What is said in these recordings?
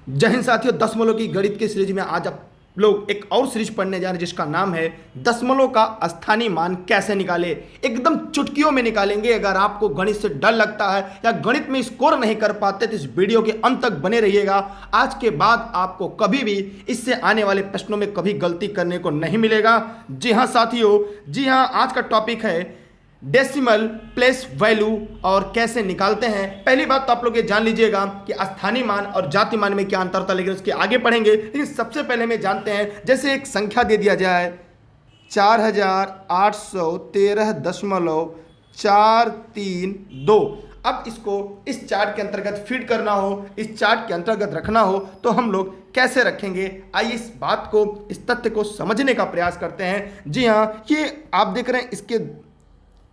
जय हिंद साथियों, दशमलव की गणित की सीरीज में आज आप लोग एक और सीरीज पढ़ने जा रहे हैं जिसका नाम है दशमलव का स्थानीय मान कैसे निकाले। एकदम चुटकियों में निकालेंगे। अगर आपको गणित से डर लगता है या गणित में स्कोर नहीं कर पाते तो इस वीडियो के अंत तक बने रहिएगा। आज के बाद आपको कभी भी इससे आने वाले प्रश्नों में कभी गलती करने को नहीं मिलेगा। जी हाँ साथियों, जी हाँ, आज का टॉपिक है डेसिमल प्लेस वैल्यू और कैसे निकालते हैं। पहली बात तो आप लोग ये जान लीजिएगा कि स्थानीय मान और जाति मान में क्या अंतर था, लेकिन उसके आगे पढ़ेंगे। लेकिन सबसे पहले हमें जानते हैं, जैसे एक संख्या दे दिया जाए 4813.432। अब इसको इस चार्ट के अंतर्गत फीड करना हो, इस चार्ट के अंतर्गत रखना हो तो हम लोग कैसे रखेंगे। आइए इस बात को, इस तथ्य को समझने का प्रयास करते हैं। जी हाँ, ये आप देख रहे हैं, इसके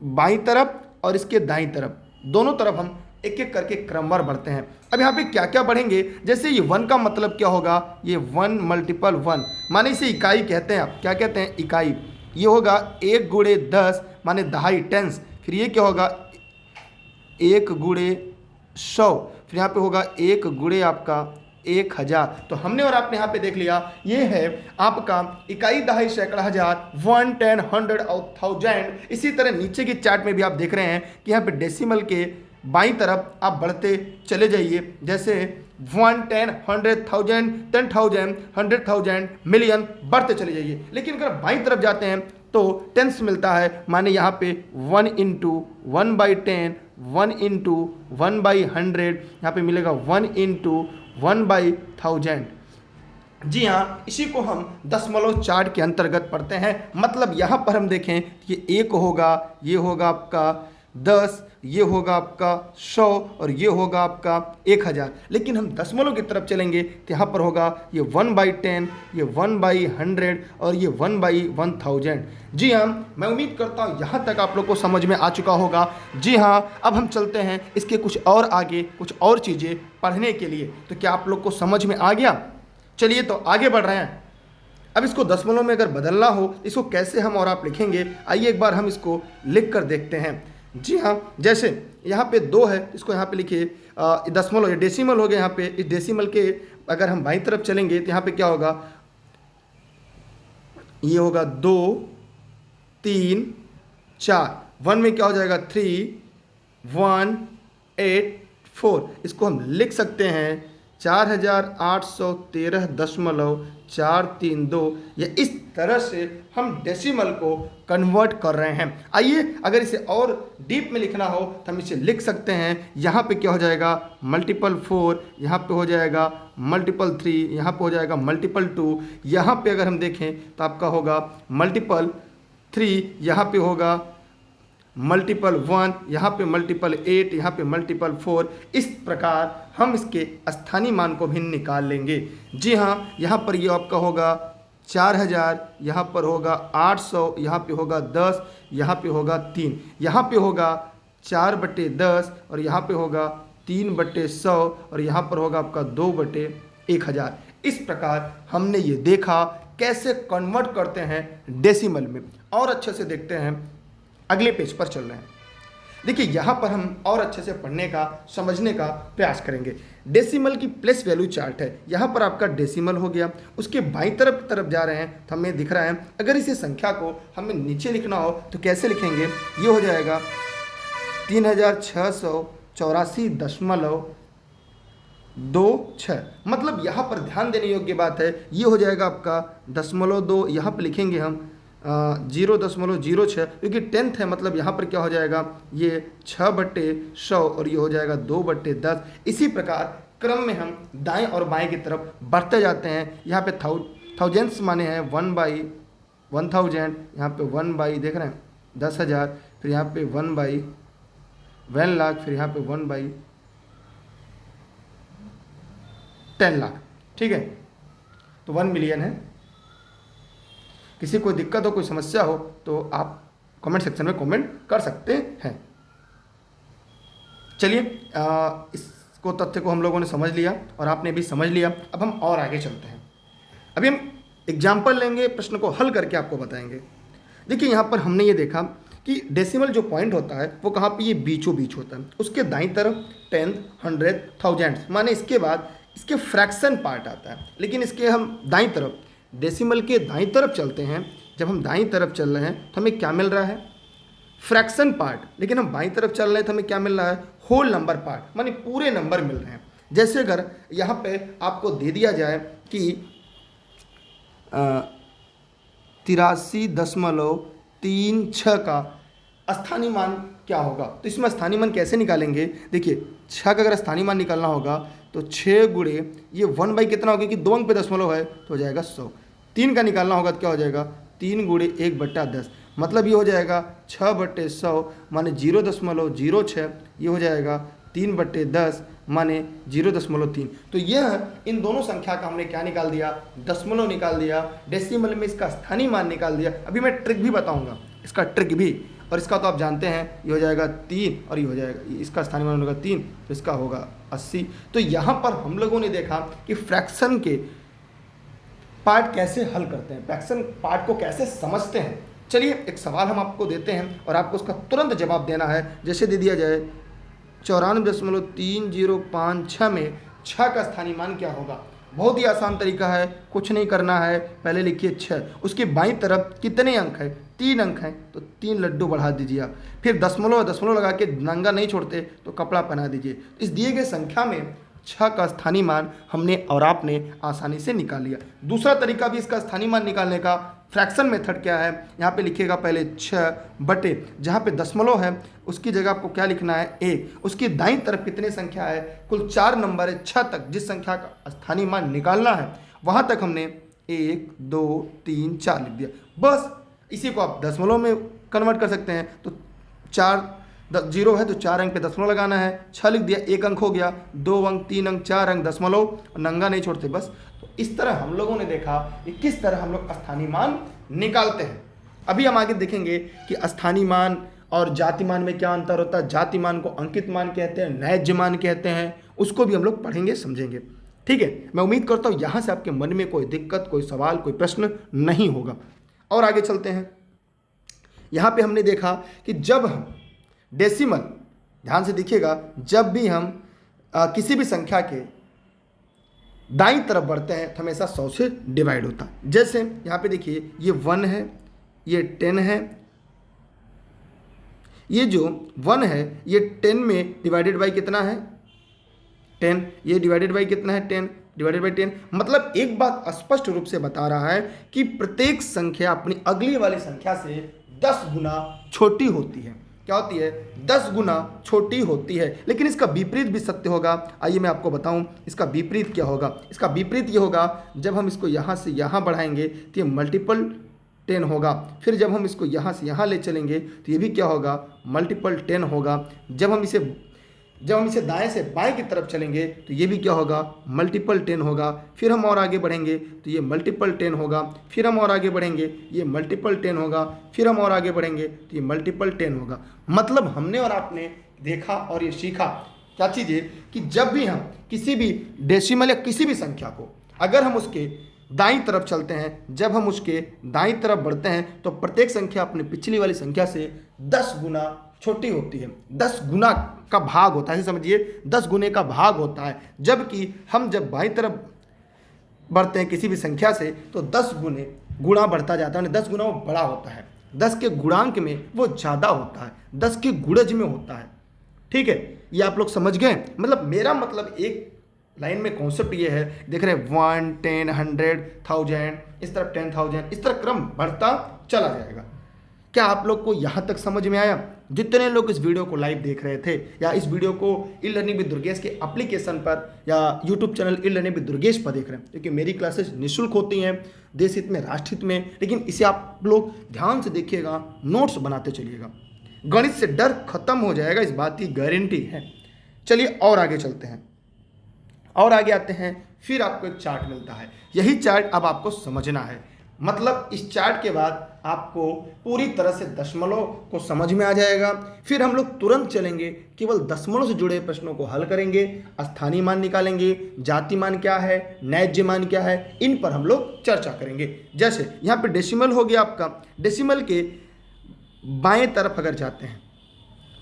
बाईं तरफ और इसके दाईं तरफ, दोनों तरफ हम एक एक करके क्रमवार बढ़ते हैं। अब यहाँ पे क्या क्या बढ़ेंगे, जैसे ये 1 का मतलब क्या होगा, ये 1 मल्टीपल 1 माने इसे इकाई कहते हैं। आप क्या कहते हैं, इकाई। ये होगा 1 गुणे 10 माने दहाई, टेंस। फिर ये क्या होगा, 1 गुणे 100। फिर यहाँ पे होगा 1 गुणे आपका 1000। तो हमने और आपने यहाँ पे देख लिया, ये है आपका इकाई, दहाई, सैकड़ा, हजार, 1, 10, 100 और 1000। इसी तरह नीचे की चार्ट में भी आप देख रहे हैं कि यहाँ पे डेसिमल के बाईं तरफ आप बढ़ते चले जाइए। जैसे 1, 10, 100, 1000, 10,000, 100,000, मिलियन, बढ़ते चले जाइए। लेकिन अगर बाईं तरफ जाते हैं तो टेंस मिलता है, माने यहाँ पे 1 इंटू 1/10, 1 इंटू 1/100, यहाँ पे मिलेगा 1 इंटू 1/1000। जी हाँ, इसी को हम दशमलव चार्ट के अंतर्गत पढ़ते हैं। मतलब यहाँ पर हम देखें, ये 1 होगा, ये होगा आपका 10, ये होगा आपका 100 और ये होगा आपका 1000। लेकिन हम दशमलव की तरफ चलेंगे तो यहाँ पर होगा ये 1/10, ये 1/100 और ये 1/1000। जी हाँ, मैं उम्मीद करता हूँ यहाँ तक आप लोग को समझ में आ चुका होगा। जी हाँ, अब हम चलते हैं इसके कुछ और आगे, कुछ और चीज़ें पढ़ने के लिए। तो क्या आप लोग को समझ में आ गया? चलिए तो आगे बढ़ रहे हैं। अब इसको दशमलव में अगर बदलना हो, इसको कैसे हम और आप लिखेंगे, आइए एक बार हम इसको लिख कर देखते हैं। जी हाँ, जैसे यहाँ पे 2 है, इसको यहाँ पे लिखिए दशमलव, ये डेसिमल हो गया। यहाँ पे इस डेसिमल के अगर हम बाईं तरफ चलेंगे तो यहाँ पे क्या होगा, ये होगा 2, 3, 4। 1 में क्या हो जाएगा, 3, 1, 8, 4। इसको हम लिख सकते हैं 4813.432। या इस तरह से हम डेसिमल को कन्वर्ट कर रहे हैं। आइए अगर इसे और डीप में लिखना हो तो हम इसे लिख सकते हैं। यहाँ पे क्या हो जाएगा, मल्टीपल 4, यहाँ पे हो जाएगा मल्टीपल 3, यहाँ पे हो जाएगा मल्टीपल 2। यहाँ पे अगर हम देखें तो आपका होगा मल्टीपल 3, यहाँ पे होगा मल्टीपल 1, यहाँ पे मल्टीपल 8, यहाँ पे मल्टीपल 4। इस प्रकार हम इसके स्थानीय मान को भी निकाल लेंगे। जी हाँ, यहाँ पर ये आपका होगा 4000, यहाँ पर होगा 800, यहाँ पे होगा 10, यहाँ पे होगा 3, यहाँ पे होगा 4/10 और यहाँ पे होगा 3/100 और यहाँ पर होगा आपका 2/1000। इस प्रकार हमने ये देखा कैसे कन्वर्ट करते हैं डेसिमल में। और अच्छे से देखते हैं, अगले पेज पर चल रहे हैं। देखिए यहाँ पर हम और अच्छे से पढ़ने का, समझने का प्रयास करेंगे। डेसिमल की प्लेस वैल्यू चार्ट है। यहाँ पर आपका डेसिमल हो गया, उसके बाईं तरफ जा रहे हैं तो हमें दिख रहा है। अगर इसे संख्या को हमें नीचे लिखना हो तो कैसे लिखेंगे, ये हो जाएगा 3684.26। मतलब यहाँ पर ध्यान देने योग्य बात है, ये हो जाएगा आपका 0.2, यहाँ पर लिखेंगे हम 0.06, क्योंकि 10th है। मतलब यहाँ पर क्या हो जाएगा, ये 6/100 और ये हो जाएगा 2/10। इसी प्रकार क्रम में हम दाएं और बाएं की तरफ बढ़ते जाते हैं। यहाँ पे थाउजेंड्स माने हैं 1/1000, यहाँ पे 1 देख रहे हैं 10,000, फिर यहाँ पे 1 लाख, फिर यहाँ पे 1/10 लाख। ठीक है, तो 1 मिलियन है। किसी कोई दिक्कत हो, कोई समस्या हो तो आप कमेंट सेक्शन में कमेंट कर सकते हैं। चलिए इसको, तथ्य को हम लोगों ने समझ लिया और आपने भी समझ लिया। अब हम और आगे चलते हैं। अभी हम एग्जाम्पल लेंगे, प्रश्न को हल करके आपको बताएंगे। देखिए यहाँ पर हमने ये देखा कि डेसिमल जो पॉइंट होता है वो कहाँ पे, ये बीचों बीच होता है। उसके दाईं तरफ 10, 100, 1000 माने इसके बाद इसके फ्रैक्शन पार्ट आता है, लेकिन इसके हम दाईं तरफ, डेसिमल के दाईं तरफ चलते हैं। जब हम दाईं तरफ चल रहे हैं तो हमें क्या मिल रहा है? Fraction part. लेकिन हम बाईं तरफ चल रहे हैं तो हमें क्या मिल रहा है? होल नंबर पार्ट, माने पूरे नंबर मिल रहे हैं। जैसे अगर यहाँ पे आपको दे दिया जाए कि 83.36 का स्थानीय मान क्या होगा, तो इसमें स्थानीय मान कैसे निकालेंगे? देखिए 6 का अगर स्थानीय मान निकालना होगा तो 6 गुणे ये 1 बाई कितना होगा कि 2 अंक पे दशमलव है तो हो जाएगा 100। 3 का निकालना होगा तो क्या हो जाएगा? 3 गुणे 1/10, मतलब ये हो जाएगा 6/100 माने 0.06, ये हो जाएगा 3/10 माने 0.3। तो यह इन दोनों संख्या का हमने क्या निकाल दिया? दशमलव निकाल दिया। डेसिमल में इसका स्थानीय मान निकाल दिया। अभी मैं ट्रिक भी बताऊंगा, इसका ट्रिक भी, और इसका तो आप जानते हैं ये हो जाएगा 3 और ये हो जाएगा, इसका स्थानीय मान होगा 3 तो इसका होगा 80। तो यहाँ पर हम लोगों ने देखा कि फ्रैक्शन के पार्ट कैसे हल करते हैं, फ्रैक्शन पार्ट को कैसे समझते हैं। चलिए एक सवाल हम आपको देते हैं और आपको उसका तुरंत जवाब देना है। जैसे दे दिया जाए 94.3056 में 6 का स्थानीय मान क्या होगा? बहुत ही आसान तरीका है, कुछ नहीं करना है, पहले लिखिए 6, उसके बाईं तरफ कितने अंक है? 3 अंक हैं तो 3 लड्डू बढ़ा दीजिए आप, फिर दशमलव लगा के नंगा नहीं छोड़ते तो कपड़ा पहना दीजिए। इस दिए गए संख्या में 6 का स्थानीय मान हमने और आपने आसानी से निकाल लिया। दूसरा तरीका भी इसका स्थानीय मान निकालने का, फ्रैक्शन मेथड क्या है? यहाँ पे लिखिएगा पहले 6 बटे, जहाँ पे दशमलव है उसकी जगह आपको क्या लिखना है? 1। उसकी दाईं तरफ कितने संख्या है? कुल 4 नंबर है। 6 तक जिस संख्या का स्थानीय मान निकालना है वहाँ तक हमने 1 2 3 4 लिख दिया। बस इसी को आप दशमलव में कन्वर्ट कर सकते हैं। तो 0 है तो 4 अंक पे दशमलव लगाना है, 6 लिख दिया, 1 अंक हो गया, 2 अंक 3 अंक 4 अंक दशमलव, नंगा नहीं छोड़ते बस। तो इस तरह हम लोगों ने देखा कि किस तरह हम लोग स्थानीय मान निकालते हैं। अभी हम आगे देखेंगे कि स्थानीय मान और जाति मान में क्या अंतर होता है। जाति मान को अंकित मान कहते हैं, न्याय्य मान कहते हैं, उसको भी हम लोग पढ़ेंगे समझेंगे। ठीक है, मैं उम्मीद करता हूँ यहाँ से आपके मन में कोई दिक्कत, कोई सवाल, कोई प्रश्न नहीं होगा। और आगे चलते हैं। यहाँ पे हमने देखा कि जब हम डेसिमल, ध्यान से देखिएगा, जब भी हम किसी भी संख्या के दाईं तरफ बढ़ते हैं तो हमेशा 100 से डिवाइड होता है। जैसे यहाँ पे देखिए ये 1 है, ये 10 है, ये जो 1 है ये 10 में डिवाइडेड बाई कितना है? 10। ये डिवाइडेड बाई कितना है? 10 डिवाइडेड बाई 10। मतलब एक बात स्पष्ट रूप से बता रहा है कि प्रत्येक संख्या अपनी अगली वाली संख्या से 10 गुना छोटी होती है। क्या होती है? 10 गुना छोटी होती है। लेकिन इसका विपरीत भी सत्य होगा। आइए मैं आपको बताऊं इसका विपरीत क्या होगा। इसका विपरीत ये होगा, जब हम इसको यहाँ से यहाँ बढ़ाएंगे तो ये मल्टीपल 10 होगा। फिर जब हम इसको यहाँ से यहाँ ले चलेंगे तो ये भी क्या होगा? मल्टीपल 10 होगा। जब हम इसे दाएं से बाएं की तरफ चलेंगे तो ये भी क्या होगा? मल्टीपल 10 होगा। फिर हम और आगे बढ़ेंगे तो ये मल्टीपल 10 होगा। फिर हम और आगे बढ़ेंगे ये मल्टीपल 10 होगा। फिर हम और आगे बढ़ेंगे तो ये मल्टीपल 10 होगा। मतलब हमने और आपने देखा और ये सीखा क्या चीज़ है कि जब भी हम किसी भी डेसिमल या किसी भी संख्या को अगर हम उसके दाईं तरफ चलते हैं, जब हम उसके दाईं तरफ बढ़ते हैं तो प्रत्येक संख्या अपनी पिछली वाली संख्या से 10 गुना छोटी होती है। 10 गुना का भाग होता है, समझिए 10 गुने का भाग होता है। जबकि हम जब बाईं तरफ बढ़ते हैं किसी भी संख्या से तो 10 गुणा बढ़ता जाता है, 10 गुना वो बड़ा होता है, 10 के गुणांक में वो ज़्यादा होता है, 10 के गुणज में होता है। ठीक है, ये आप लोग समझ गए। मतलब मेरा मतलब एक लाइन में कॉन्सेप्ट ये है, देख रहे हैं 1 10 100 1000, इस तरफ 10,000, इस तरह क्रम बढ़ता चला जाएगा। क्या आप लोग को यहाँ तक समझ में आया? जितने लोग इस वीडियो को लाइव देख रहे थे या इस वीडियो को ई लर्निंग विद दुर्गेश के एप्लीकेशन पर या YouTube channel e learning with Durgesh पर देख रहे हैं, क्योंकि मेरी क्लासेस निःशुल्क होती हैं, देश हित में, राष्ट्र हित में। लेकिन इसे आप लोग ध्यान से देखिएगा, नोट्स बनाते चलिएगा, गणित से डर खत्म हो जाएगा, इस बात की गारंटी है। चलिए और आगे चलते हैं, और आगे आते हैं। फिर आपको एक चार्ट मिलता है, यही चार्ट अब आपको समझना है। मतलब इस चार्ट के बाद आपको पूरी तरह से दशमलव को समझ में आ जाएगा। फिर हम लोग तुरंत चलेंगे, केवल दशमलव से जुड़े प्रश्नों को हल करेंगे, स्थानीय मान निकालेंगे, जाति मान क्या है, न्याय्य मान क्या है, इन पर हम लोग चर्चा करेंगे। जैसे यहाँ पे डेसिमल हो गया आपका, डेसिमल के बाएं तरफ अगर जाते हैं,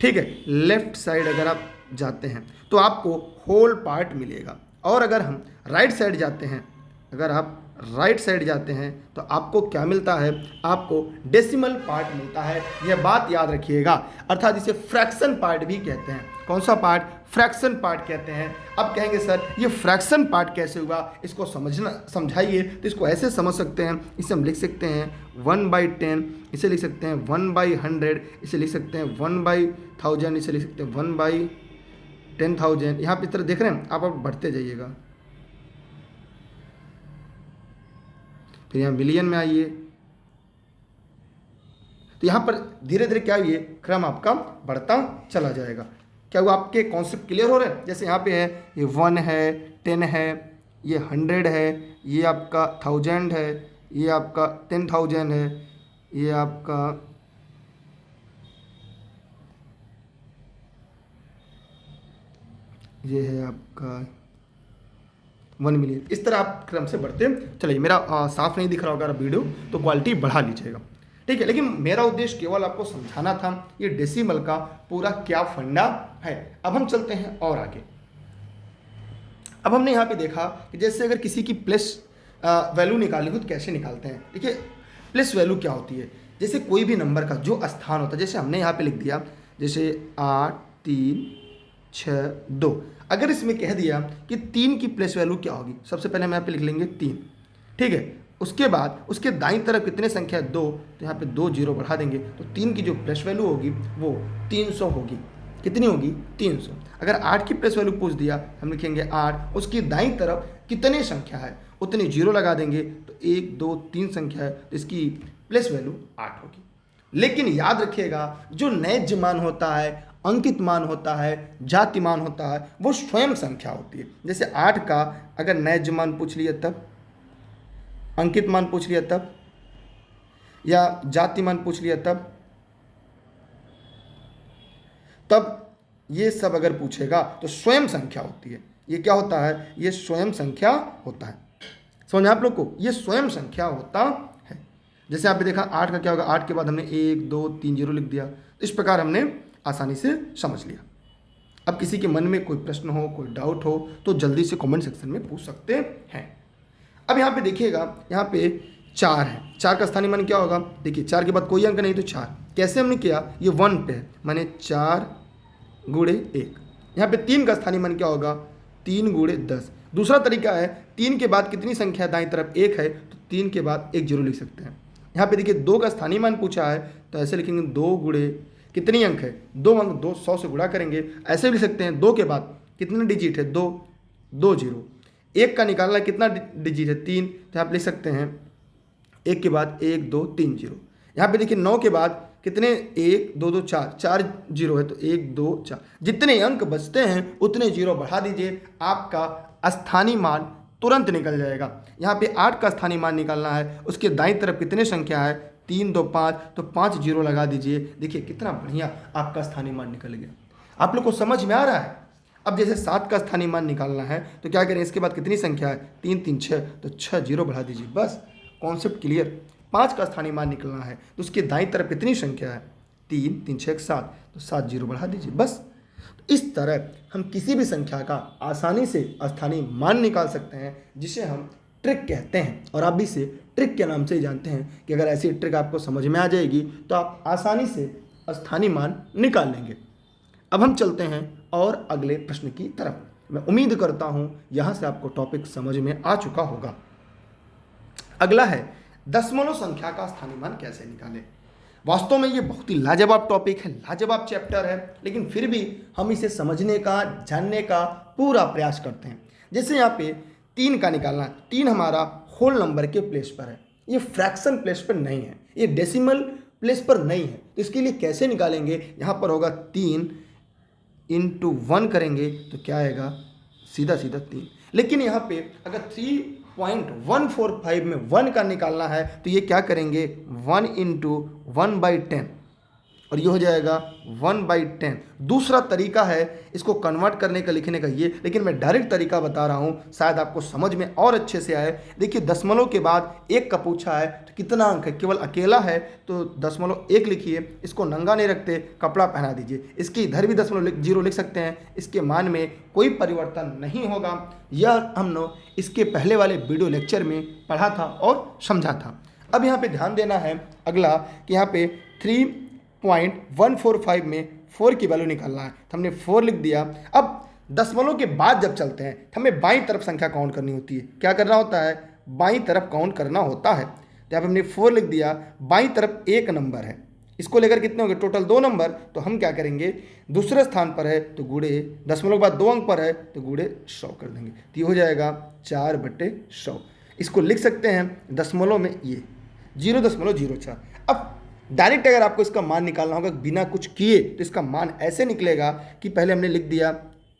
ठीक है, लेफ्ट साइड अगर आप जाते हैं तो आपको होल पार्ट मिलेगा और अगर हम राइट साइड जाते हैं, अगर आप राइट साइड जाते हैं तो आपको क्या मिलता है, आपको डेसिमल पार्ट मिलता है। यह बात याद रखिएगा, अर्थात इसे फ्रैक्शन पार्ट भी कहते हैं। कौन सा पार्ट? फ्रैक्शन पार्ट कहते हैं। अब कहेंगे सर ये फ्रैक्शन पार्ट कैसे हुआ, इसको समझाइए। तो इसको ऐसे समझ सकते हैं, इसे हम लिख सकते हैं 1/10, इसे लिख सकते हैं 1/100, इसे लिख सकते हैं 1/1000, इसे लिख सकते हैं 1/10,000। यहाँ पे इस तरह देख रहे हैं आप बढ़ते जाइएगा। फिर यहाँ मिलियन में आइए, तो यहाँ पर धीरे धीरे क्या हुई, क्रम आपका बढ़ता चला जाएगा। क्या हुआ, आपके कॉन्सेप्ट क्लियर हो रहे हैं? जैसे यहाँ पे है, ये 1 है, 10 है, ये 100 है, ये आपका 1000 है, ये आपका 10,000 है, ये आपका ये है आपका 1 मिलियन। इस तरह आप क्रम से बढ़ते चलिए। मेरा साफ नहीं दिख रहा होगा वीडियो, तो क्वालिटी बढ़ा लीजिएगा, ठीक है। लेकिन मेरा उद्देश्य केवल आपको समझाना था ये डेसिमल का पूरा क्या फंडा है। अब हम चलते हैं और आगे। अब हमने यहाँ पे देखा कि जैसे अगर किसी की प्लस वैल्यू निकाली हो तो कैसे निकालते हैं। देखिए प्लस वैल्यू क्या होती है, जैसे कोई भी नंबर का जो स्थान होता है, जैसे हमने यहाँ पे लिख दिया जैसे 8 3 6 2। अगर इसमें कह दिया कि 3 की प्लस वैल्यू क्या होगी, सबसे पहले हम यहाँ पे लिख लेंगे 3, ठीक है। उसके बाद उसके दाईं तरफ कितने संख्या है 2, तो यहाँ पे 2 जीरो बढ़ा देंगे, तो 3 की जो प्लस वैल्यू होगी वो 300 होगी। कितनी होगी? 300। अगर 8 की प्लस वैल्यू पूछ दिया, हम लिखेंगे 8, उसकी दाईं तरफ कितने संख्या है उतने जीरो लगा देंगे, तो 1 2 3 संख्या है, तो इसकी प्लस वैल्यू 8 होगी। लेकिन याद रखिएगा जो नैज्य मान होता है, अंकित मान होता है, जाति मान होता है, वो स्वयं संख्या होती है। जैसे 8 का अगर नैज्य मान पूछ लिया तब, अंकित मान पूछ लिया तब, या जाति मान पूछ लिया तब ये सब अगर पूछेगा तो स्वयं संख्या होती है। ये क्या होता है? ये स्वयं संख्या होता है। समझ आप लोग को, ये स्वयं संख्या होता है। जैसे आपने देखा 8 का क्या होगा, 8 के बाद हमने 1 2 3 जीरो लिख दिया। इस प्रकार हमने आसानी से समझ लिया। अब किसी के मन में कोई प्रश्न हो, कोई डाउट हो, तो जल्दी से कमेंट सेक्शन में पूछ सकते हैं। अब यहाँ पे देखिएगा, यहाँ पे 4 है, 4 का स्थानीय मान क्या होगा? देखिए 4 के बाद कोई अंक नहीं तो 4। कैसे हमने किया? ये 1 पे है, माने 4 गुणे 1। यहाँ पे 3 का स्थानीय मान क्या होगा? 3 गुणे 10। दूसरा तरीका है, 3 के बाद कितनी संख्या दाईं तरफ 1 है, तो 3 के बाद 1 जीरो लिख सकते हैं। यहाँ पे देखिए 2 का स्थानीय मान पूछा है, तो ऐसे लिखेंगे 2 गुणे कितनी अंक है? 2 अंक, 2 100 से गुणा करेंगे। ऐसे भी लिख सकते हैं 2 के बाद कितने डिजिट है? 2 2 जीरो। 1 का निकालना कितना डिजिट है? 3, तो आप लिख सकते हैं 1 के बाद 1 2 3 जीरो। यहाँ पे देखिए 9 के बाद कितने? 1 2 2 4, 4 जीरो है, तो 1 2 4। जितने अंक बचते हैं उतने जीरो बढ़ा दीजिए, आपका स्थानीय मान तुरंत निकल जाएगा। यहाँ पे 8 का स्थानीय मान निकालना है, उसके दाईं तरफ कितने संख्या है? 3 2 5, तो 5 जीरो लगा दीजिए। देखिए कितना बढ़िया आपका स्थानीय मान निकल गया। आप लोग को समझ में आ रहा है? अब जैसे 7 का स्थानीय मान निकालना है, तो क्या करें? इसके बाद कितनी संख्या है? 3 3 6, तो 6 जीरो बढ़ा दीजिए, बस कॉन्सेप्ट क्लियर। 5 का स्थानीय मान निकलना है, तो उसके दाईं तरफ कितनी संख्या है? 3 3 6 7, तो 7 जीरो बढ़ा दीजिए, बस। तो इस तरह हम किसी भी संख्या का आसानी से स्थानीय मान निकाल सकते हैं, जिसे हम ट्रिक कहते हैं। और आप भी इसे ट्रिक के नाम से ही जानते हैं कि अगर ऐसी ट्रिक आपको समझ में आ जाएगी तो आप आसानी से स्थानीय मान निकाल लेंगे। अब हम चलते हैं और अगले प्रश्न की तरफ। मैं उम्मीद करता हूं यहां से आपको टॉपिक समझ में आ चुका होगा। अगला है दशमलव संख्या का स्थानीय मान कैसे निकालें। वास्तव में ये बहुत ही लाजवाब टॉपिक है, लाजवाब चैप्टर है, लेकिन फिर भी हम इसे समझने का, जानने का पूरा प्रयास करते हैं। जैसे यहाँ पे 3 का निकालना है, 3 हमारा होल नंबर के प्लेस पर है, ये फ्रैक्शन प्लेस पर नहीं है, ये डेसिमल प्लेस पर नहीं है। तो इसके लिए कैसे निकालेंगे? यहाँ पर होगा 3 × 1 करेंगे तो क्या आएगा? सीधा सीधा 3। लेकिन यहाँ पे अगर 3.145 में 1 का निकालना है तो ये क्या करेंगे? 1 × 1/10, और ये हो जाएगा 1/10। दूसरा तरीका है इसको कन्वर्ट करने का, लिखने का ये, लेकिन मैं डायरेक्ट तरीका बता रहा हूँ शायद आपको समझ में और अच्छे से आए। देखिए दशमलव के बाद एक का पूछा है तो कितना अंक है, केवल अकेला है तो 0.1 लिखिए, इसको नंगा नहीं रखते, कपड़ा पहना दीजिए। इसके इधर भी 0.0 लिख सकते हैं, इसके मान में कोई परिवर्तन नहीं होगा। यह हम लोग इसके पहले वाले वीडियो लेक्चर में पढ़ा था और समझा था। अब यहाँ पे ध्यान देना है अगला कि यहाँ पे 3.145 में 4 की वैल्यू निकालना है, तो हमने 4 लिख दिया। अब दशमलव के बाद जब चलते हैं तो हमें बाईं तरफ संख्या काउंट करनी होती है। क्या करना होता है? बाईं तरफ काउंट करना होता है। तो यहाँ पे हमने 4 लिख दिया, बाईं तरफ एक नंबर है, इसको लेकर कितने होंगे? Total 2 number. तो हम क्या करेंगे, दूसरे स्थान पर है तो गुणे, दशमलव के बाद 2 अंक पर है तो गुणे 100 कर देंगे, तो ये हो जाएगा 4/100। इसको लिख सकते हैं दशमलव में ये 0.04। अब डायरेक्ट अगर आपको इसका मान निकालना होगा बिना कुछ किए तो इसका मान ऐसे निकलेगा कि पहले हमने लिख दिया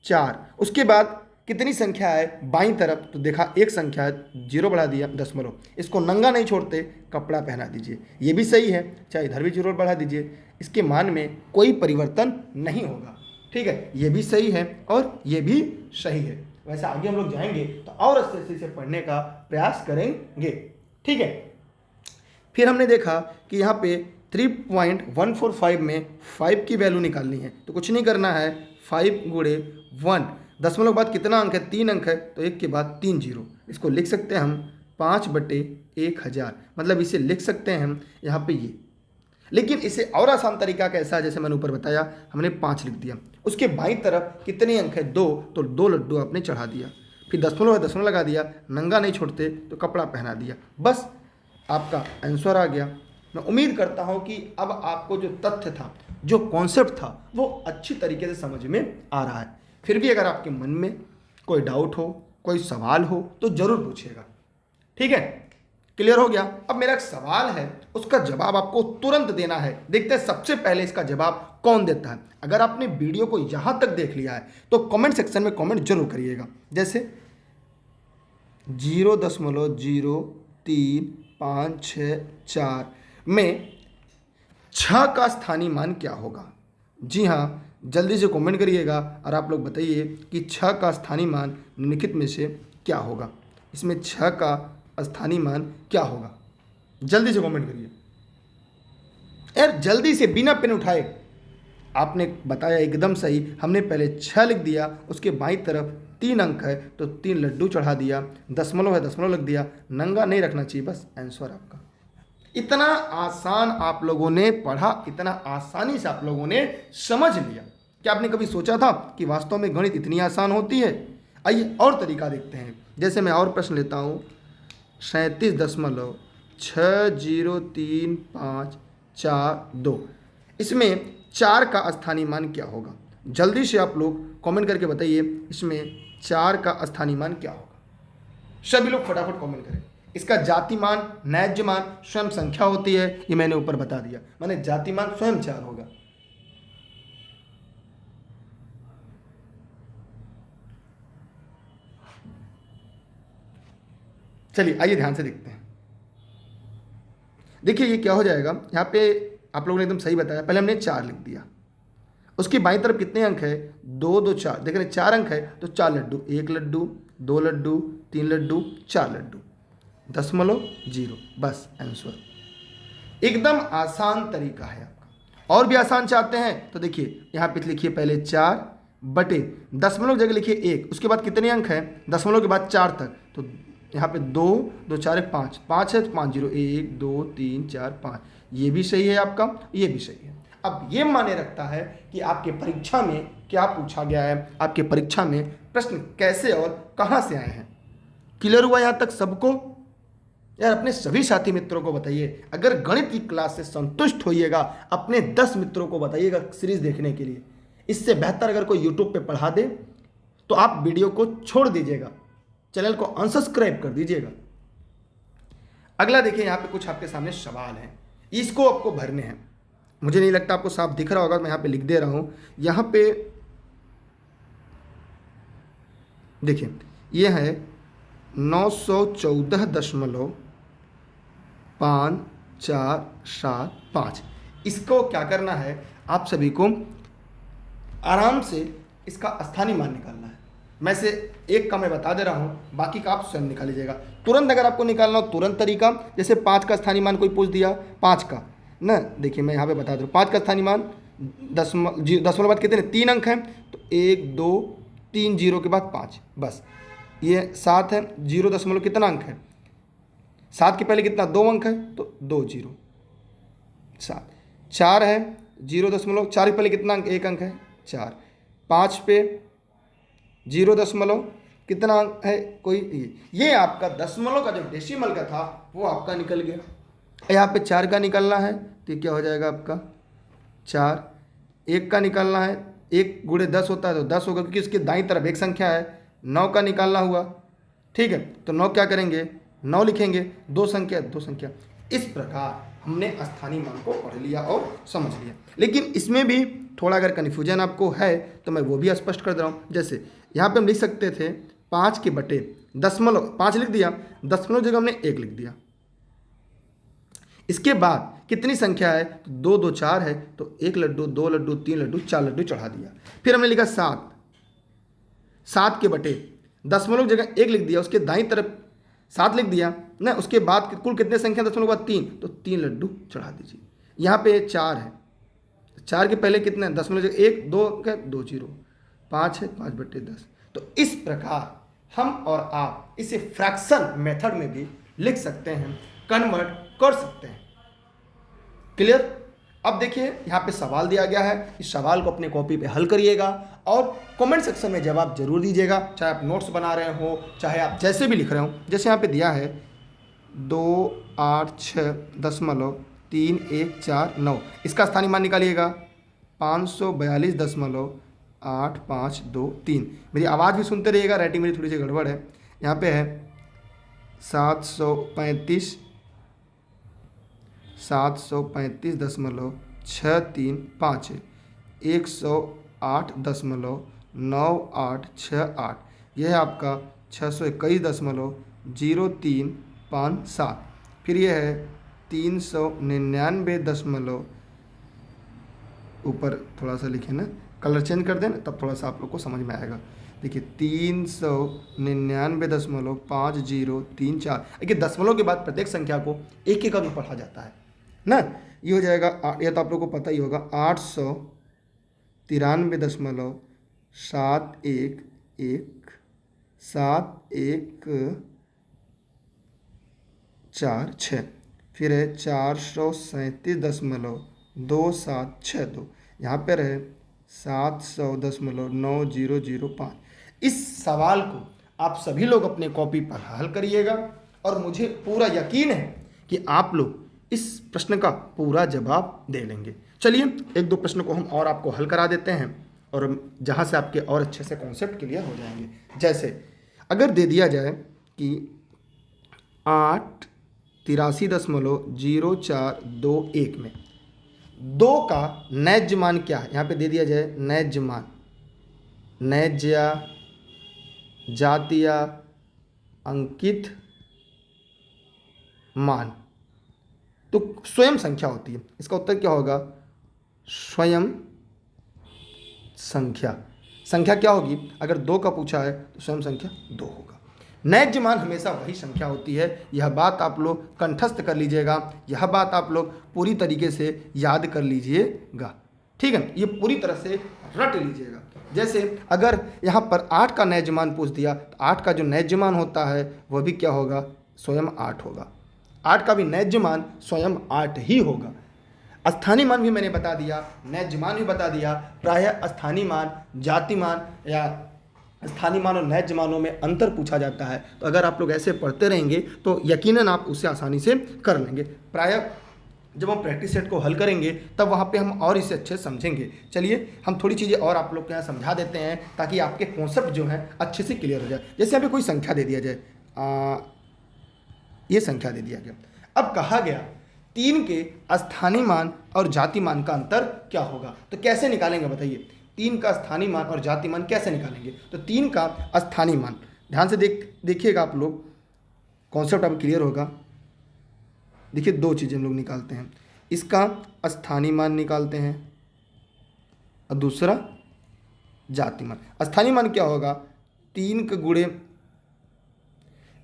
4, उसके बाद कितनी संख्या है बाईं तरफ, तो देखा एक संख्या है, 0 बढ़ा दिया दशमलव। इसको नंगा नहीं छोड़ते, कपड़ा पहना दीजिए, ये भी सही है, चाहे इधर भी 0 बढ़ा दीजिए, इसके मान में कोई परिवर्तन नहीं होगा। ठीक है, ये भी सही है और ये भी सही है। वैसे आगे हम लोग जाएंगे तो और अच्छे से पढ़ने का प्रयास करेंगे। ठीक है, फिर हमने देखा कि यहाँ पे 3.145 में 5 की वैल्यू निकालनी है, तो कुछ नहीं करना है, 5 गुणे 1, दशमलव के बाद कितना अंक है? 3 अंक है, तो 1 के बाद 3 0। इसको लिख सकते हैं हम 5/1000, मतलब इसे लिख सकते हैं हम यहाँ पे ये। लेकिन इसे और आसान तरीका कैसा है, जैसे मैंने ऊपर बताया, हमने 5 लिख दिया, उसके बाईं तरफ कितने अंक है? 2, तो 2 लड्डू आपने चढ़ा दिया, फिर दशमलव है दशमलव लगा दिया, नंगा नहीं छोड़ते तो कपड़ा पहना दिया, बस आपका आंसर आ गया। मैं उम्मीद करता हूं कि अब आपको जो तथ्य था, जो कॉन्सेप्ट था, वो अच्छी तरीके से समझ में आ रहा है। फिर भी अगर आपके मन में कोई डाउट हो, कोई सवाल हो तो ज़रूर पूछिएगा। ठीक है, क्लियर हो गया? अब मेरा एक सवाल है, उसका जवाब आपको तुरंत देना है। देखते हैं सबसे पहले इसका जवाब कौन देता है। अगर आपने वीडियो को यहाँ तक देख लिया है तो कमेंट सेक्शन में कमेंट जरूर करिएगा, जैसे 0.0354 में 6 का स्थानीय मान क्या होगा? जी हाँ, जल्दी से कमेंट करिएगा और आप लोग बताइए कि 6 का स्थानीय मान निम्नलिखित में से क्या होगा। इसमें 6 का स्थानीय मान क्या होगा? जल्दी से कमेंट करिए यार, जल्दी से, बिना पेन उठाए। आपने बताया एकदम सही, हमने पहले 6 लिख दिया, उसके बाईं तरफ 3 अंक है तो 3 लड्डू चढ़ा दिया, दशमलव है दशमलव लग दिया, नंगा नहीं रखना चाहिए, बस आंसर आपका। इतना आसान आप लोगों ने पढ़ा, इतना आसानी से आप लोगों ने समझ लिया। क्या आपने कभी सोचा था कि वास्तव में गणित इतनी आसान होती है? आइए और तरीका देखते हैं। जैसे मैं और प्रश्न लेता हूँ, 37.603542, इसमें 4 का स्थानीय मान क्या होगा? जल्दी से आप लोग कमेंट करके बताइए, इसमें 4 का स्थानीय मान क्या होगा? सभी लोग फटाफट कमेंट करें। इसका जातिमान, न्याज्यमान, स्वयं संख्या होती है, ये मैंने ऊपर बता दिया, माने जातिमान स्वयं 4 होगा। चलिए आइए ध्यान से देखते हैं। देखिए ये क्या हो जाएगा, यहाँ पे आप लोगों ने एकदम सही बताया, पहले हमने 4 लिख दिया, उसकी बाईं तरफ कितने अंक है? 2 2 4, देख रहे 4 अंक है तो 4 लड्डू, 1 लड्डू, 2 लड्डू, 3 लड्डू, 4 लड्डू, दशमलव 0, बस आंसर। एकदम आसान तरीका है आपका। और भी आसान चाहते हैं तो देखिए यहाँ पे लिखिए पहले 4 बटे, दशमलव जगह लिखिए 1, उसके बाद कितने अंक हैं? दशमलव के बाद 4 तक, तो यहाँ पे 2 2 4 5 5 है तो 5 0, 1 2 3 4 5, ये भी सही है आपका, ये भी सही है। अब ये माने रखता है कि आपके परीक्षा में क्या पूछा गया है, आपके परीक्षा में प्रश्न कैसे और कहाँ से आए हैं। क्लियर हुआ यहाँ तक सबको? यार अपने सभी साथी मित्रों को बताइए, अगर गणित की क्लास से संतुष्ट होइएगा अपने 10 मित्रों को बताइएगा सीरीज देखने के लिए। इससे बेहतर अगर कोई यूट्यूब पे पढ़ा दे तो आप वीडियो को छोड़ दीजिएगा, चैनल को अनसब्सक्राइब कर दीजिएगा। अगला देखिए, यहाँ पे कुछ आपके सामने सवाल हैं, इसको आपको भरने हैं। मुझे नहीं लगता आपको साफ दिख रहा होगा, मैं यहाँ पे लिख दे रहा हूँ। यहाँ पे देखिए ये है 914.5475, इसको क्या करना है, आप सभी को आराम से इसका स्थानीय मान निकालना है। मैं से एक का मैं बता दे रहा हूँ, बाकी का आप स्वयं निकाल लीजिएगा। तुरंत अगर आपको निकालना हो तुरंत तरीका, जैसे 5 का स्थानीय मान कोई पूछ दिया, 5 का ना, देखिए मैं यहाँ पे बता दूँ, 5 का स्थानीय मान दशमलव बाद कितने 3 अंक हैं, तो 1 2 3 जीरो के बाद 5, बस। ये 7 है, 0 दशमलव कितना अंक है, 7 के पहले कितना 2 अंक है, तो 2 जीरो 7। 4 है, 0 दशमलव 4 के पहले कितना अंक 1 अंक है, 4। 5 पे 0 दशमलव कितना अंक है कोई, ये आपका दशमलव का जो डेसिमल का था वो आपका निकल गया। यहाँ पे 4 का निकलना है तो ये क्या हो जाएगा आपका 4। 1 का निकालना है, 1 गुणे 10 होता है तो 10 होगा, क्योंकि इसके दाईं तरफ एक संख्या है। 9 का निकालना हुआ, ठीक है, तो 9 क्या करेंगे 9 लिखेंगे, 2 संख्या 2 संख्या। इस प्रकार हमने स्थानीय मान को पढ़ लिया और समझ लिया। लेकिन इसमें भी थोड़ा अगर कन्फ्यूजन आपको है तो मैं वो भी स्पष्ट कर दे रहा हूँ। जैसे यहाँ पे हम लिख सकते थे 5 के बटे दशमलव, 5 लिख दिया, दशमलव जगह हमने 1 लिख दिया। इसके बाद कितनी संख्या है, 2 2 4 है, तो 1 लड्डू 2 लड्डू 3 लड्डू 4 लड्डू चढ़ा दिया। फिर हमने लिखा 7, 7 के बटे दशमलव जगह 1 लिख दिया, उसके दाईं तरफ 7 लिख दिया ना, उसके बाद कुल कितने संख्या दशमलव के बाद 3, तो 3 लड्डू चढ़ा दीजिए। यहाँ पे 4 है, 4 के पहले कितने दशमलव जगह 1 2 का 2 जीरो, 5 है, 5 बटे 10। तो इस प्रकार हम और आप इसे फ्रैक्शन मेथड में भी लिख सकते हैं, कन्वर्ट कर सकते हैं। क्लियर? अब देखिए यहाँ पे सवाल दिया गया है, इस सवाल को अपने कॉपी पे हल करिएगा और कमेंट सेक्शन में जवाब जरूर दीजिएगा, चाहे आप नोट्स बना रहे हो, चाहे आप जैसे भी लिख रहे हो। जैसे यहाँ पे दिया है 2 8 6 दशमलव 3 1 4 9, इसका स्थानीय मान निकालिएगा 542.852 मेरी आवाज़ भी सुनते रहिएगा, राइटिंग मेरी थोड़ी सी गड़बड़ है। यहाँ पे है 735.635 है, 108.9868, यह है आपका 621.0357। फिर यह है 399 दशमलव, ऊपर थोड़ा सा लिखे ना, कलर चेंज कर दें ना, तब थोड़ा सा आप लोग को समझ में आएगा। देखिए 399.5034। देखिए दशमलव के बाद प्रत्येक संख्या को एक एक करके पढ़ा जाता है ना, ये हो जाएगा, यह तो आप लोग को पता ही होगा, 837.117146। फिर है 437.2762, यहाँ पर है 700.9005। इस सवाल को आप सभी लोग अपने कॉपी पर हल करिएगा और मुझे पूरा यकीन है कि आप लोग इस प्रश्न का पूरा जवाब दे लेंगे। चलिए एक दो प्रश्न को हम और आपको हल करा देते हैं और जहाँ से आपके और अच्छे से कॉन्सेप्ट क्लियर हो जाएंगे। जैसे अगर दे दिया जाए कि 883.0421 में 2 का नैज्य मान क्या है, यहाँ पे दे दिया जाए नैज्य मान, नैज्य जातीय अंकित मान, तो स्वयं संख्या होती है। इसका उत्तर क्या होगा, स्वयं संख्या। संख्या क्या होगी, अगर 2 का पूछा है तो स्वयं संख्या 2 होगा। नैज्य मान हमेशा वही संख्या होती है, यह बात आप लोग कंठस्थ कर लीजिएगा, यह बात आप लोग पूरी तरीके से याद कर लीजिएगा, ठीक है, ये पूरी तरह से रट लीजिएगा। जैसे अगर यहाँ पर 8 का नैज्य मान पूछ दिया तो 8 का जो नैज्य मान होता है वह भी क्या होगा, स्वयं 8 होगा। 8 का भी नैज्य मान स्वयं 8 ही होगा। स्थानीय मान भी मैंने बता दिया, नैज्य मान भी बता दिया। प्रायः स्थानीय मान, जाति मान या स्थानीय मान और नैज्य मानों में अंतर पूछा जाता है, तो अगर आप लोग ऐसे पढ़ते रहेंगे तो यकीनन आप उसे आसानी से कर लेंगे। प्रायः जब हम प्रैक्टिस सेट को हल करेंगे तब वहाँ पे हम और इसे अच्छे समझेंगे। चलिए हम थोड़ी चीज़ें और आप लोग के यहाँ समझा देते हैं ताकि आपके कॉन्सेप्ट जो हैं अच्छे से क्लियर हो जाए। जैसे यहाँ पे कोई संख्या दे दिया जाए, ये संख्या दे दिया गया, अब कहा गया 3 के स्थानीय मान और जाति मान का अंतर क्या होगा, तो कैसे निकालेंगे बताइए। 3 का स्थानीय मान और जाति मान कैसे निकालेंगे, तो 3 का स्थानीय मान ध्यान से देखिएगा आप लोग, कॉन्सेप्ट अब क्लियर होगा। देखिए 2 चीज़ें हम लोग निकालते हैं, इसका स्थानीय मान निकालते हैं और दूसरा जाति मान। स्थानीय मान क्या होगा, 3 का गुणे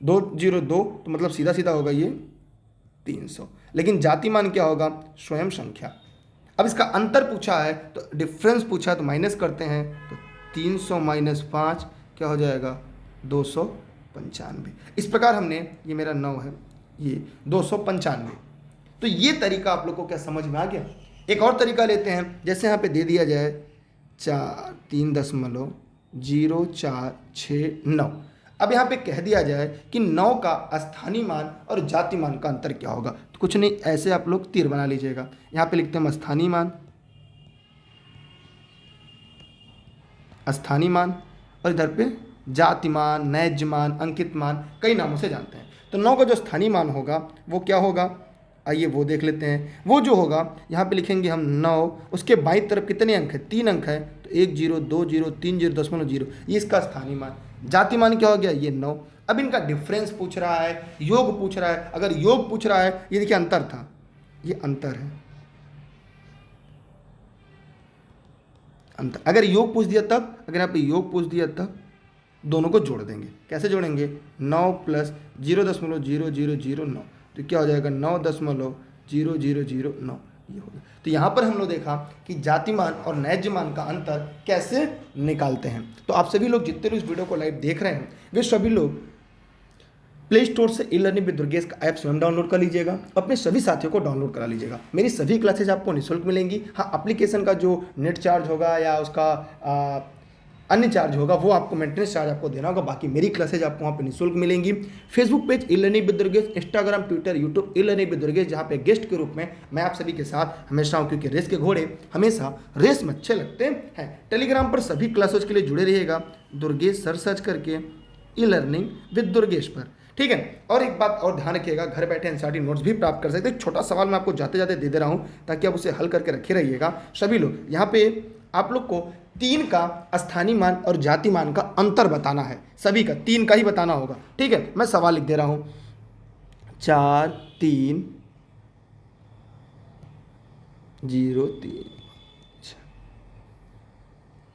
202, तो मतलब सीधा सीधा होगा ये 300। लेकिन जाति मान क्या होगा, स्वयं संख्या। अब इसका अंतर पूछा है तो डिफरेंस पूछा है तो माइनस करते हैं, तो 300 माइनस 5 क्या हो जाएगा, 295। इस प्रकार हमने, ये मेरा 9 है, ये 295। तो ये तरीका आप लोग को क्या समझ में आ गया। एक और तरीका लेते हैं, जैसे यहाँ पे दे दिया जाए 3.0469। अब यहाँ पे कह दिया जाए कि 9 का स्थानीय मान और जाति मान का अंतर क्या होगा, तो कुछ नहीं, ऐसे आप लोग तीर बना लीजिएगा। यहाँ पे लिखते हैं स्थानीय मान और इधर पे जाति मान, नैज मान, अंकित मान, कई नामों से जानते हैं। तो 9 का जो स्थानीय मान होगा वो क्या होगा, आइए वो देख लेते हैं। वो जो होगा यहाँ पे लिखेंगे हम 9, उसके बाईं तरफ कितने अंक है, 3 अंक है, तो 1 0 2 0 3 0.0, ये इसका स्थानीय मान। जाति मान क्या हो गया, ये 9। अब इनका डिफरेंस पूछ रहा है, योग पूछ रहा है। अगर योग पूछ रहा है, ये देखिए अंतर था, ये अंतर है, अंतर। अगर योग पूछ दिया तब, अगर यहाँ पे योग पूछ दिया तब दोनों को जोड़ देंगे। कैसे जोड़ेंगे, 9 प्लस 0.0009, तो क्या हो जाएगा 9.0009, ये होगा। तो यहाँ पर हम लोग देखा कि जाति मान और नैज मान का अंतर कैसे निकालते हैं। तो आप सभी लोग जितने लोग इस वीडियो को लाइव देख रहे हैं, वे सभी लोग प्ले स्टोर से ई लर्निंग विद दुर्गेश का ऐप स्वयं डाउनलोड कर लीजिएगा, अपने सभी साथियों को डाउनलोड करा लीजिएगा। मेरी सभी क्लासेज आपको निःशुल्क मिलेंगी। हाँ, एप्लीकेशन का जो नेट चार्ज होगा या उसका अन्य चार्ज होगा वो आपको मेंटेनेंस चार्ज आपको देना होगा, बाकी मेरी क्लासेज आपको वहाँ पे निःशुल्क मिलेंगी। Facebook page e learning with Durgesh, Instagram, Twitter, YouTube e learning with Durgesh, जहाँ पे गेस्ट के रूप में मैं आप सभी के साथ हमेशा हूँ, क्योंकि रेस के घोड़े हमेशा रेस में अच्छे लगते हैं। टेलीग्राम पर सभी क्लासेज के लिए जुड़े रहिएगा, दुर्गेश सर सर्च करके ई लर्निंग विद दुर्गेश पर, ठीक है। और एक बात और ध्यान रखिएगा, घर बैठे एनसीईआरटी नोट्स भी प्राप्त कर सकते हैं। एक छोटा सवाल मैं आपको जाते जाते दे रहा हूँ ताकि आप उसे हल करके रखे रहिएगा सभी लोग। यहाँ पे आप लोग को 3 का स्थानीय मान और जाति मान का अंतर बताना है, सभी का 3 का ही बताना होगा, ठीक है। मैं सवाल लिख दे रहा हूँ, 4 3 0 3,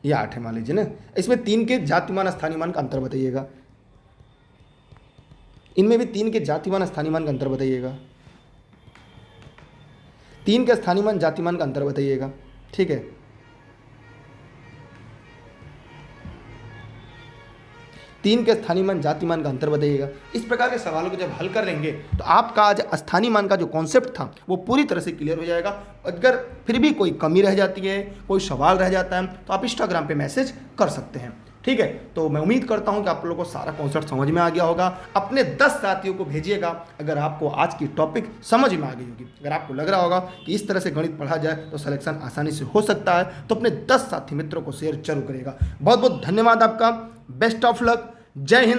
ये 8 है मान लीजिए ना। इसमें 3 के जाति मान स्थानीय मान का अंतर बताइएगा, इनमें भी 3 के जाति मान स्थानीय मान का अंतर बताइएगा, 3 के स्थानीय मान जाति मान का अंतर बताइएगा, ठीक है। 3 के स्थानीय मान जाति मान का अंतर बताइएगा। इस प्रकार के सवालों को जब हल कर लेंगे तो आपका आज स्थानीय मान का जो कॉन्सेप्ट था वो पूरी तरह से क्लियर हो जाएगा। अगर फिर भी कोई कमी रह जाती है, कोई सवाल रह जाता है, तो आप इंस्टाग्राम पे मैसेज कर सकते हैं, ठीक है। तो मैं उम्मीद करता हूं कि आप लोगों को सारा कॉन्सेप्ट समझ में आ गया होगा। अपने 10 साथियों को भेजिएगा अगर आपको आज की टॉपिक समझ में आ गई होगी। अगर आपको लग रहा होगा कि इस तरह से गणित पढ़ा जाए तो सिलेक्शन आसानी से हो सकता है, तो अपने 10 साथी मित्रों को शेयर जरूर करेगा। बहुत बहुत धन्यवाद आपका, बेस्ट ऑफ लक, जय हिंद।